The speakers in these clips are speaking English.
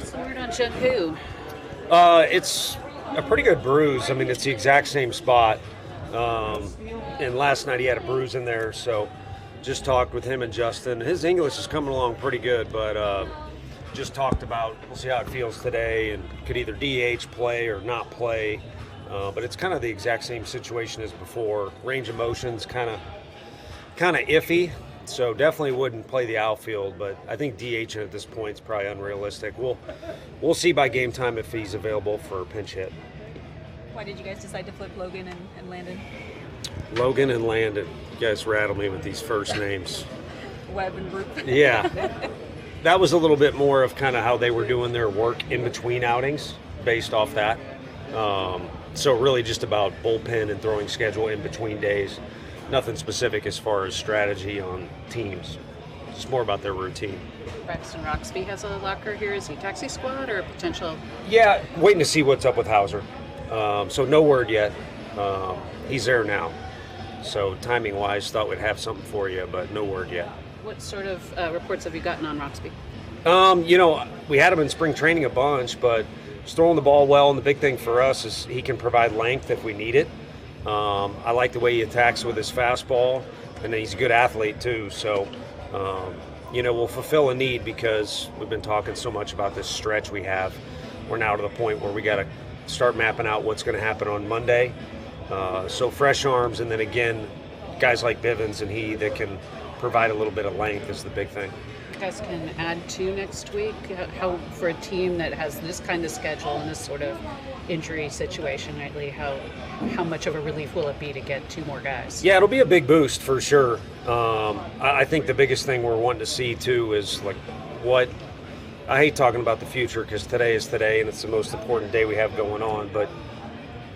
What's the word on Jung-Hoo? It's a pretty good bruise. I mean, it's the exact same spot. And last night he had a bruise in there, so just talked with him and Justin. His English is coming along pretty good, but just talked about, we'll see how it feels today, and could either DH play or not play. But it's kind of the exact same situation as before. Range of motion's kind of iffy, so definitely wouldn't play the outfield. But I think DH at this point is probably unrealistic. We'll see by game time if he's available for a pinch hit. Why did you guys decide to flip Logan and Landon? Logan and Landon. You guys rattle me with these first names. Webb and Roop. Yeah. That was a little bit more of kind of how they were doing their work in between outings based off that. So really just about bullpen and throwing schedule in between days. Nothing specific as far as strategy on teams. Just more about their routine. Braxton Roxby has a locker here. Is he taxi squad or potential? Yeah, waiting to see what's up with Hauser. So no word yet. He's there now. So timing-wise, thought we'd have something for you, but no word yet. What sort of reports have you gotten on Roxby? We had him in spring training a bunch, but he's throwing the ball well, and the big thing for us is he can provide length if we need it. I like the way he attacks with his fastball, and he's a good athlete too. So, we'll fulfill a need because we've been talking so much about this stretch we have. We're now to the point where we got to start mapping out what's going to happen on Monday. So fresh arms, and then again, guys like Bivens and he that can provide a little bit of length is the big thing. You guys can add two next week. How for a team that has this kind of schedule and this sort of injury situation, rightly, how much of a relief will it be to get two more guys? Yeah, it'll be a big boost for sure. I think the biggest thing we're wanting to see too is like what. I hate talking about the future because today is today and it's the most important day we have going on, but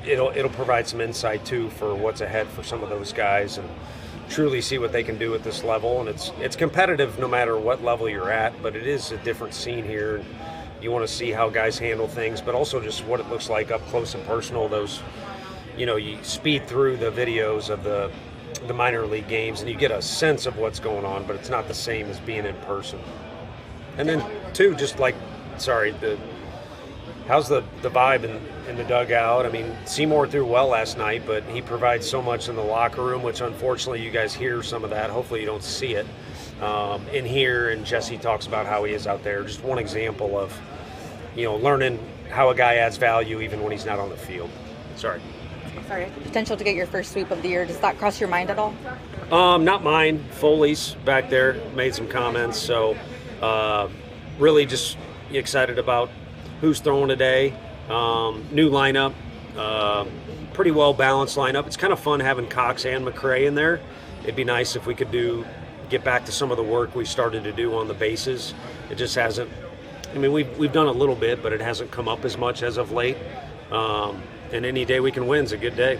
it'll provide some insight too for what's ahead for some of those guys and truly see what they can do at this level. And it's competitive no matter what level you're at, but it is a different scene here. And you want to see how guys handle things, but also just what it looks like up close and personal. Those, you speed through the videos of the minor league games and you get a sense of what's going on, but it's not the same as being in person. And then too, just like, how's the vibe in the dugout? I mean, Seymour threw well last night, but he provides so much in the locker room, which unfortunately you guys hear some of that. Hopefully you don't see it in here. And Jesse talks about how he is out there. Just one example of, learning how a guy adds value even when he's not on the field. Sorry. Potential to get your first sweep of the year. Does that cross your mind at all? Not mine. Foley's back there made some comments. So really just excited about who's throwing today. New lineup, pretty well balanced lineup. It's kind of fun having Cox and McRae in there. It'd be nice if we could get back to some of the work we started to do on the bases. It just hasn't. I mean, we've done a little bit, but it hasn't come up as much as of late. And any day we can win is a good day.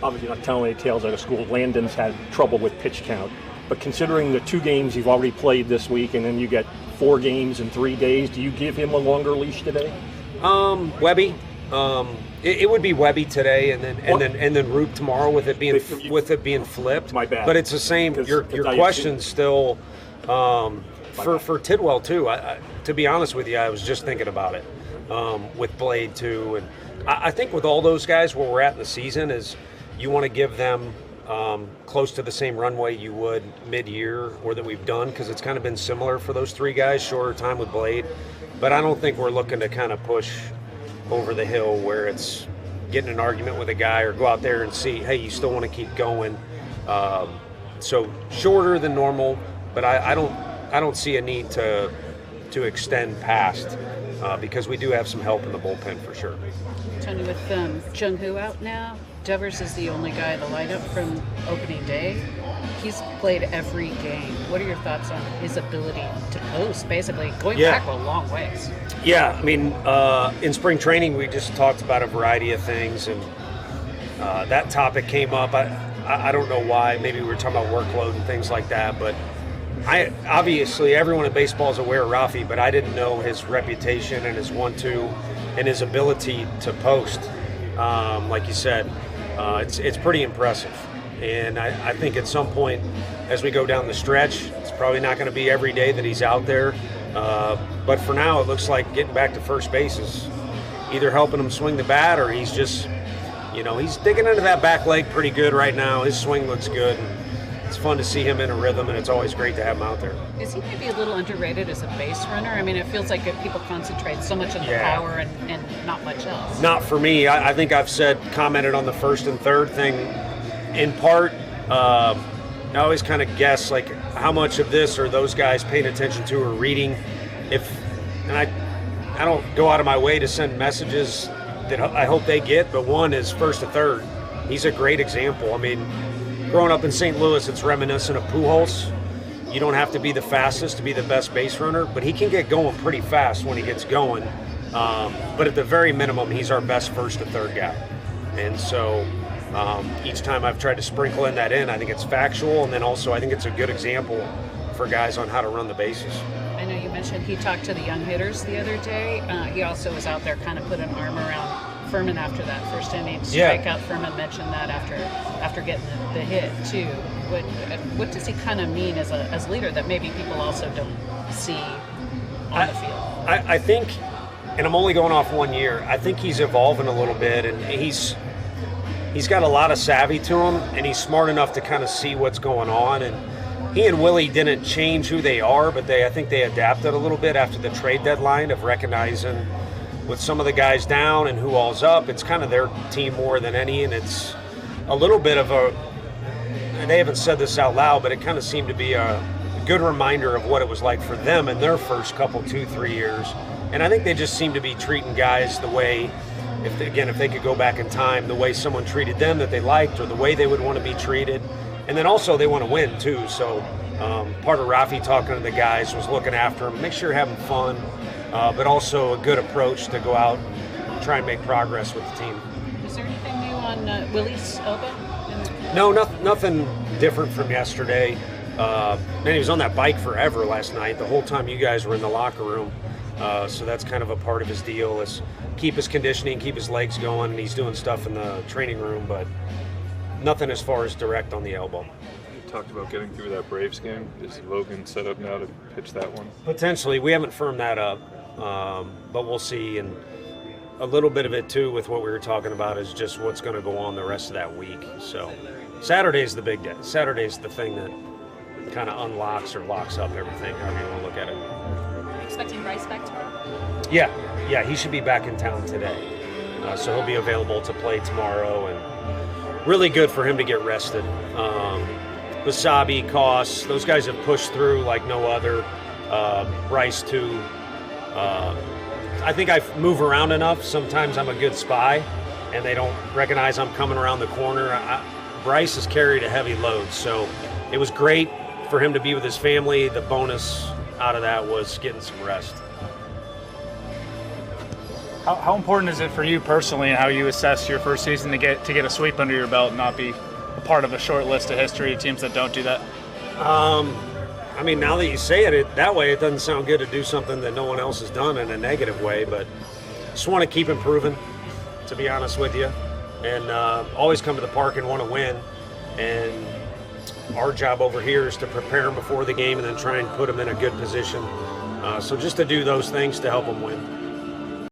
Obviously, not telling any tales out of school. Landon's had trouble with pitch count, but considering the 2 games you've already played this week, and then you get 4 games in 3 days, do you give him a longer leash today? Webby. It would be Webby today, and then Roop tomorrow with it being flipped. My bad. But it's the same. Your question's still for Tidwell too. To be honest with you, I was just thinking about it with Blade too, and I think with all those guys where we're at in the season is you want to give them close to the same runway you would mid-year or that we've done, because it's kind of been similar for those 3 guys, shorter time with Blade. But I don't think we're looking to kind of push over the hill where it's getting an argument with a guy or go out there and see, hey, you still want to keep going. So shorter than normal, but I don't see a need to extend past because we do have some help in the bullpen for sure. Tony, with Jung-Hoo out now, Devers is the only guy in the lineup from opening day. He's played every game. What are your thoughts on his ability to post, basically, going back a long ways? Yeah, I mean, in spring training, we just talked about a variety of things, and that topic came up. I don't know why. Maybe we were talking about workload and things like that, but obviously everyone in baseball is aware of Rafi, but I didn't know his reputation and his 1-2 and his ability to post. Like you said, it's pretty impressive. And I think at some point, as we go down the stretch, it's probably not going to be every day that he's out there. But for now, it looks like getting back to first base is either helping him swing the bat, or he's just, he's digging into that back leg pretty good right now. His swing looks good. It's fun to see him in a rhythm, and it's always great to have him out there. Is he maybe a little underrated as a base runner? I mean, it feels like people concentrate so much on the power and not much else. Not for me. I think I've commented on the first and third thing in part. I always kind of guess like how much of this are those guys paying attention to or reading. And I don't go out of my way to send messages that I hope they get, but one is first to third. He's a great example. I mean, growing up in St. Louis, it's reminiscent of Pujols. You don't have to be the fastest to be the best base runner, but he can get going pretty fast when he gets going. But at the very minimum, he's our best first to third guy. And so each time I've tried to sprinkle that in, I think it's factual, and then also I think it's a good example for guys on how to run the bases. I know you mentioned he talked to the young hitters the other day. He also was out there, kind of put an arm around Furman after that first inning strikeout. Furman mentioned that after getting the hit too. What does he kind of mean as a leader that maybe people also don't see on the field? I think, and I'm only going off 1 year, I think he's evolving a little bit, and he's got a lot of savvy to him, and he's smart enough to kind of see what's going on. And he and Willie didn't change who they are, but I think they adapted a little bit after the trade deadline of recognizing with some of the guys down and who all's up, it's kind of their team more than any, and it's a little bit of and they haven't said this out loud, but it kind of seemed to be a good reminder of what it was like for them in their first couple, 2-3 years. And I think they just seem to be treating guys the way, if they could go back in time, the way someone treated them that they liked, or the way they would want to be treated. And then also they want to win too, so part of Rafi talking to the guys was looking after them, make sure you're having fun, but also a good approach to go out and try and make progress with the team. Is there anything new on Willie's elbow? No, nothing different from yesterday. Man, he was on that bike forever last night, the whole time you guys were in the locker room. So that's kind of a part of his deal, is keep his conditioning, keep his legs going, and he's doing stuff in the training room, but nothing as far as direct on the elbow. You talked about getting through that Braves game. Is Logan set up now to pitch that one? Potentially. We haven't firmed that up, but we'll see. And a little bit of it, too, with what we were talking about is just what's going to go on the rest of that week. So Saturday's the big day. Saturday's the thing that kind of unlocks or locks up everything, however you want to look at it. Are you expecting Bryce back tomorrow? Yeah, he should be back in town today. So he'll be available to play tomorrow, and really good for him to get rested. Wasabi, Koss, those guys have pushed through like no other. Bryce too. I think I move around enough. Sometimes I'm a good spy, and they don't recognize I'm coming around the corner. Bryce has carried a heavy load, so it was great for him to be with his family. The bonus out of that was getting some rest. How important is it for you personally, and how you assess your first season to get a sweep under your belt and not be a part of a short list of history of teams that don't do that? I mean, now that you say it that way, it doesn't sound good to do something that no one else has done in a negative way, but just want to keep improving, to be honest with you, and always come to the park and want to win. And our job over here is to prepare them before the game and then try and put them in a good position. So just to do those things to help them win.